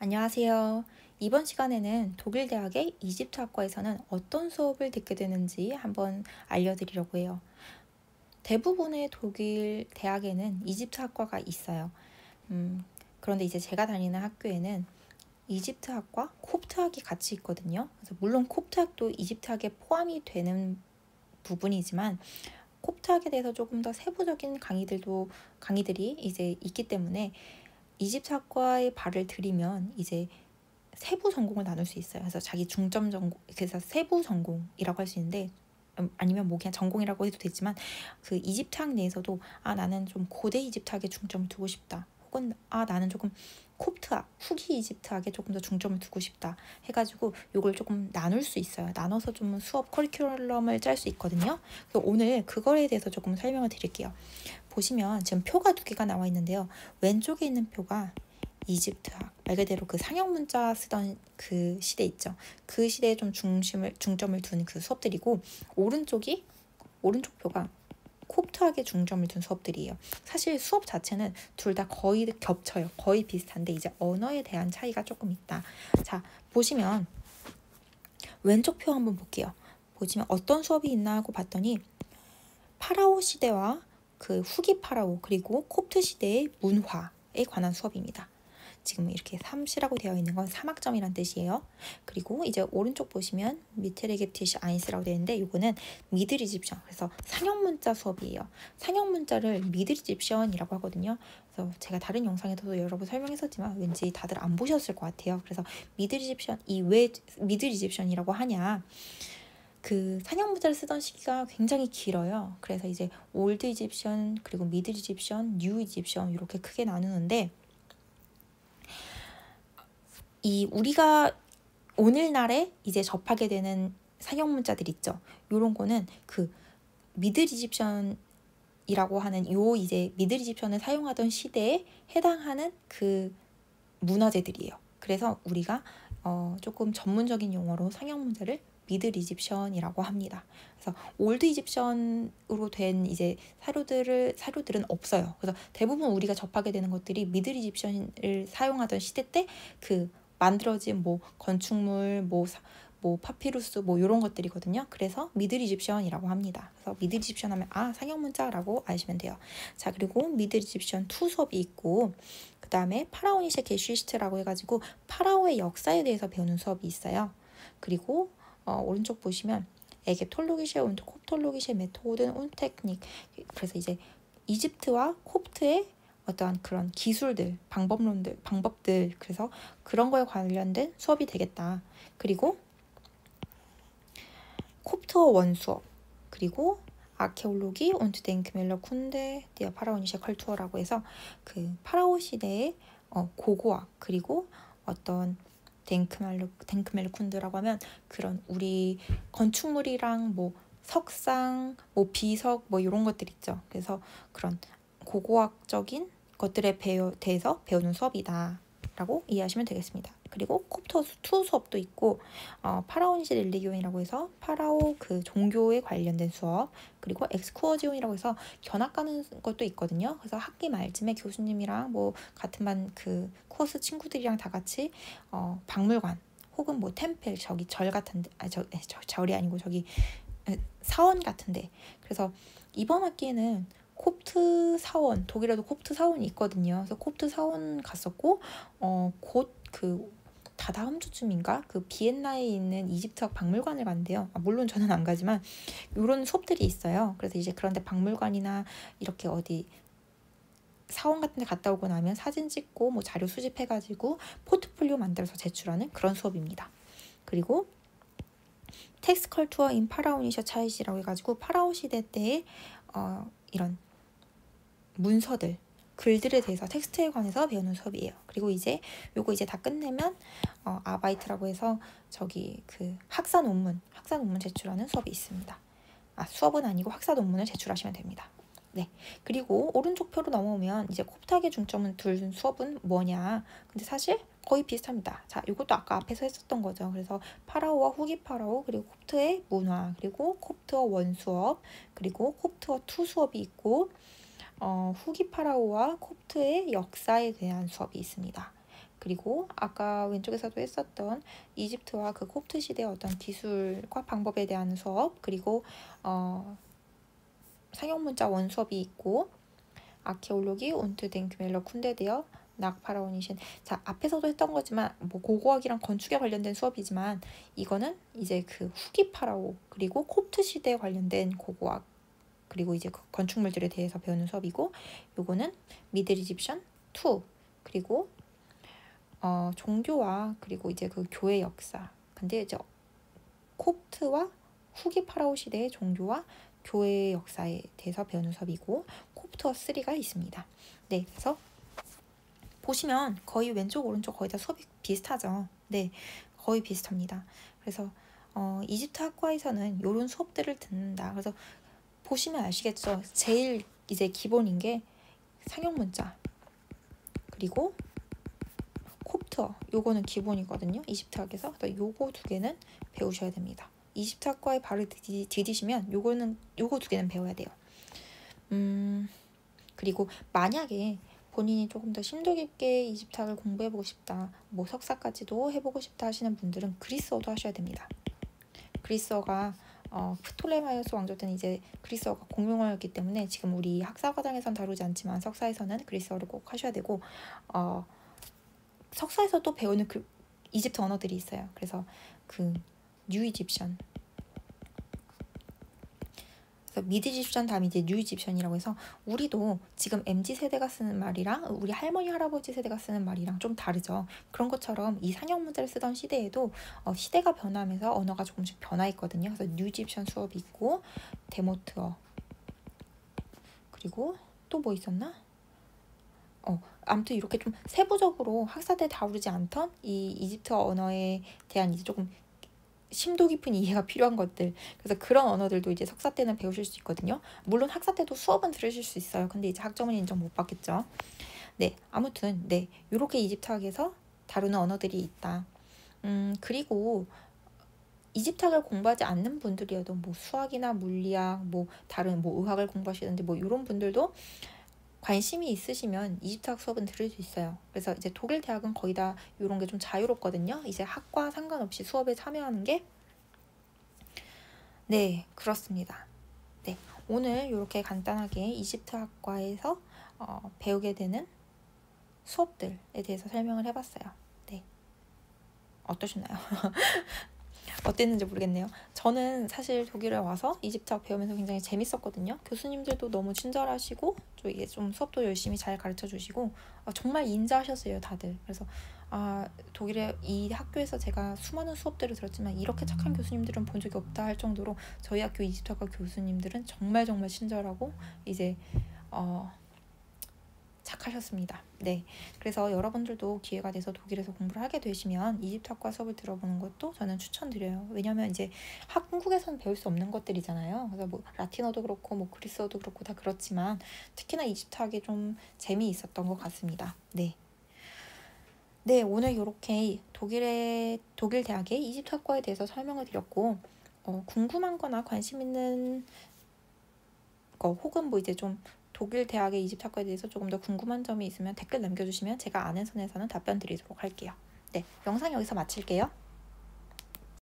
안녕하세요. 이번 시간에는 독일 대학의 이집트학과에서는 어떤 수업을 듣게 되는지 한번 알려드리려고 해요. 대부분의 독일 대학에는 이집트학과가 있어요. 그런데 이제 제가 다니는 학교에는 이집트학과, 콥트학이 같이 있거든요. 그래서 물론 콥트학도 이집트학에 포함이 되는 부분이지만 콥트학에 대해서 조금 더 세부적인 강의들이 이제 있기 때문에 이집트학과에 발을 들이면 이제 세부 전공을 나눌 수 있어요. 그래서 자기 중점 전공, 그래서 세부 전공이라고 할 수 있는데, 아니면 뭐 그냥 전공이라고 해도 되지만, 그 이집트학 내에서도 나는 좀 고대 이집트학에 중점을 두고 싶다. 혹은 나는 조금 콥트학, 후기 이집트학에 조금 더 중점을 두고 싶다. 해가지고 요걸 조금 나눌 수 있어요. 나눠서 좀 수업 커리큘럼을 짤 수 있거든요. 그래서 오늘 그거에 대해서 조금 설명을 드릴게요. 보시면 지금 표가 두 개가 나와 있는데요. 왼쪽에 있는 표가 이집트학, 말 그대로 그 상형 문자 쓰던 그 시대 있죠. 그 시대에 좀 중점을 둔 그 수업들이고, 오른쪽 표가 콥트학에 중점을 둔 수업들이에요. 사실 수업 자체는 둘 다 거의 겹쳐요. 거의 비슷한데 이제 언어에 대한 차이가 조금 있다. 자, 보시면 왼쪽 표 한번 볼게요. 보시면 어떤 수업이 있나 하고 봤더니 파라오 시대와 그 후기 파라오 그리고 콥트 시대의 문화에 관한 수업입니다. 지금 이렇게 3시라고 되어 있는 건 3학점이란 뜻이에요. 그리고 이제 오른쪽 보시면 미테르게티시 아인스라고 되어 있는데 이거는 미들 이집션, 그래서 상형 문자 수업이에요. 상형 문자를 미들 이집션이라고 하거든요. 그래서 제가 다른 영상에서도 여러 번 설명했었지만 왠지 다들 안 보셨을 것 같아요. 그래서 미들 이집션, 왜 미들 이집션이라고 하냐, 그 상형 문자를 쓰던 시기가 굉장히 길어요. 그래서 이제 올드 이집션, 그리고 미들 이집션, 뉴 이집션 이렇게 크게 나누는데, 이 우리가 오늘날에 이제 접하게 되는 상형 문자들 있죠. 요런 거는 그 미들 이집션이라고 하는 이제 미들 이집션을 사용하던 시대에 해당하는 그 문화재들이에요. 그래서 우리가 조금 전문적인 용어로 상형 문자를 미들 이집션이라고 합니다. 그래서 올드 이집션으로 된 이제 사료들은 없어요. 그래서 대부분 우리가 접하게 되는 것들이 미들 이집션을 사용하던 시대 때 그 만들어진 뭐 건축물, 뭐 파피루스 뭐 이런 것들이거든요. 그래서 미들 이집션이라고 합니다. 그래서 미들 이집션 하면 상형 문자라고 아시면 돼요. 자, 그리고 미들 이집션 2 수업이 있고, 그 다음에 파라오니셰 게슈히스트라고 해가지고 파라오의 역사에 대해서 배우는 수업이 있어요. 그리고 오른쪽 보시면 에게톨로기셰 und 콥톨로기셰 메토든 und 테크닉, 그래서 이제 이집트와 콥트의 어떠한 그런 기술들, 방법들, 그래서 그런 거에 관련된 수업이 되겠다. 그리고 콥트어 원 수업, 그리고 아케올로기 und 덴크멜러 쿤데 디어 파라오니셰 컬투어라고 해서 그 파라오 시대의 고고학, 그리고 어떤 덴크멜르 쿤드라고 하면 그런 우리 건축물이랑 뭐 석상, 뭐 비석, 뭐 이런 것들 있죠. 그래서 그런 고고학적인 것들에 대해서 배우는 수업이다 라고 이해하시면 되겠습니다. 그리고 콥터 2 수업도 있고, 파라오니시 릴리기온이라고 해서 파라오 그 종교에 관련된 수업, 그리고 엑스쿠어지온이라고 해서 견학 가는 것도 있거든요. 그래서 학기 말쯤에 교수님이랑 뭐 같은 반 그 코스 친구들이랑 다 같이 박물관 혹은 뭐 템플, 저기 절 같은데, 절이 아니고 저기 사원 같은데, 그래서 이번 학기에는 콥트 사원, 독일에도 콥트 사원이 있거든요. 그래서 콥트 사원 갔었고, 곧 그 다다음 주쯤인가 그 비엔나에 있는 이집트학 박물관을 간대요. 물론 저는 안 가지만 이런 수업들이 있어요. 그래서 이제 그런데 박물관이나 이렇게 어디 사원 같은 데 갔다 오고 나면 사진 찍고 뭐 자료 수집해가지고 포트폴리오 만들어서 제출하는 그런 수업입니다. 그리고 텍스 컬투어 인 파라오니셔 차이시라고 해가지고 파라오 시대 때의 이런 문서들, 글들에 대해서 텍스트에 관해서 배우는 수업이에요. 그리고 요거 이제 다 끝내면 아바이트라고 해서 저기 그 학사 논문 제출하는 수업이 있습니다. 수업은 아니고 학사 논문을 제출하시면 됩니다. 네. 그리고 오른쪽 표로 넘어오면 이제 콥트학에 중점을 둔 수업은 뭐냐. 근데 사실 거의 비슷합니다. 자, 이것도 아까 앞에서 했었던 거죠. 그래서 파라오와 후기 파라오, 그리고 콥트의 문화, 그리고 콥트어 원 수업, 그리고 콥트어 2 수업이 있고, 후기 파라오와 콥트의 역사에 대한 수업이 있습니다. 그리고 아까 왼쪽에서도 했었던 이집트와 그 콥트 시대의 어떤 기술과 방법에 대한 수업, 그리고 상용문자 원수업이 있고 아케올로기 운트 댕크멜러 쿤데데어 낙 파라오니신. 자, 앞에서도 했던 거지만 뭐 고고학이랑 건축에 관련된 수업이지만 이거는 이제 그 후기 파라오 그리고 콥트 시대에 관련된 고고학 그리고 이제 그 건축물들에 대해서 배우는 수업이고, 요거는 미들 이집션 2 그리고 종교와 그리고 이제 그 교회 역사. 근데 이제 콥트와 후기 파라오 시대의 종교와 교회 역사에 대해서 배우는 수업이고, 콥트어 3가 있습니다. 네, 그래서 보시면 거의 왼쪽 오른쪽 거의 다 수업이 비슷하죠. 네, 거의 비슷합니다. 그래서 이집트 학과에서는 이런 수업들을 듣는다. 그래서 보시면 아시겠죠. 제일 이제 기본인 게 상용문자 그리고 콥트어, 요거는 기본이거든요. 이집트 학에서. 그래서 요거 두 개는 배우셔야 됩니다. 이집트 학과에 발을 디디시면 요거 두 개는 배워야 돼요. 그리고 만약에 본인이 조금 더 심도 깊게 이집트학을 공부해보고 싶다, 뭐 석사까지도 해보고 싶다 하시는 분들은 그리스어도 하셔야 됩니다. 그리스어가 프톨레마이오스 왕조 때는 이제 그리스어가 공용어였기 때문에 지금 우리 학사과정에선 다루지 않지만 석사에서는 그리스어를 꼭 하셔야 되고, 석사에서 또 배우는 그 이집트 언어들이 있어요. 그래서 그 뉴 이집션, 그래서 미드 이집션 다음에 이제 뉴 이집션이라고 해서 우리도 지금 MZ 세대가 쓰는 말이랑 우리 할머니 할아버지 세대가 쓰는 말이랑 좀 다르죠. 그런 것처럼 이 상형 문자를 쓰던 시대에도 시대가 변하면서 언어가 조금씩 변화했거든요. 그래서 뉴 이집션 수업이 있고 데모트어, 그리고 또 뭐 있었나? 아무튼 이렇게 좀 세부적으로 학사 때 다루지 않던 이 이집트 언어에 대한 이제 조금 심도 깊은 이해가 필요한 것들, 그래서 그런 언어들도 이제 석사 때는 배우실 수 있거든요. 물론 학사 때도 수업은 들으실 수 있어요. 근데 이제 학점은 인정 못 받겠죠. 네, 아무튼 네, 요렇게 이집트학에서 다루는 언어들이 있다. 그리고 이집트학을 공부하지 않는 분들이어도 뭐 수학이나 물리학, 뭐 다른 뭐 의학을 공부하시는데 뭐 이런 분들도 관심이 있으시면 이집트학 수업은 들을 수 있어요. 그래서 이제 독일 대학은 거의 다 이런 게 좀 자유롭거든요. 이제 학과 상관없이 수업에 참여하는 게. 네, 그렇습니다. 네, 오늘 이렇게 간단하게 이집트 학과에서 배우게 되는 수업들에 대해서 설명을 해봤어요. 네, 어떠셨나요? 어땠는지 모르겠네요. 저는 사실 독일에 와서 이집트학 배우면서 굉장히 재밌었거든요. 교수님들도 너무 친절하시고 이게 좀 수업도 열심히 잘 가르쳐 주시고 정말 인자하셨어요, 다들. 그래서 독일의 이 학교에서 제가 수많은 수업들을 들었지만 이렇게 착한 교수님들은 본 적이 없다 할 정도로 저희 학교 이집트학과 교수님들은 정말 정말 친절하고 이제 착하셨습니다. 네, 그래서 여러분들도 기회가 돼서 독일에서 공부를 하게 되시면 이집트학과 수업을 들어보는 것도 저는 추천드려요. 왜냐면 이제 한국에서는 배울 수 없는 것들이잖아요. 그래서 뭐 라틴어도 그렇고 뭐 그리스어도 그렇고 다 그렇지만 특히나 이집트학이 좀 재미있었던 것 같습니다. 네. 네, 오늘 이렇게 독일 대학의 이집트학과에 대해서 설명을 드렸고, 궁금한 거나 관심 있는 거 혹은 뭐 이제 좀 독일 대학의 이집트학과에 대해서 조금 더 궁금한 점이 있으면 댓글 남겨주시면 제가 아는 선에서는 답변 드리도록 할게요. 네, 영상 여기서 마칠게요.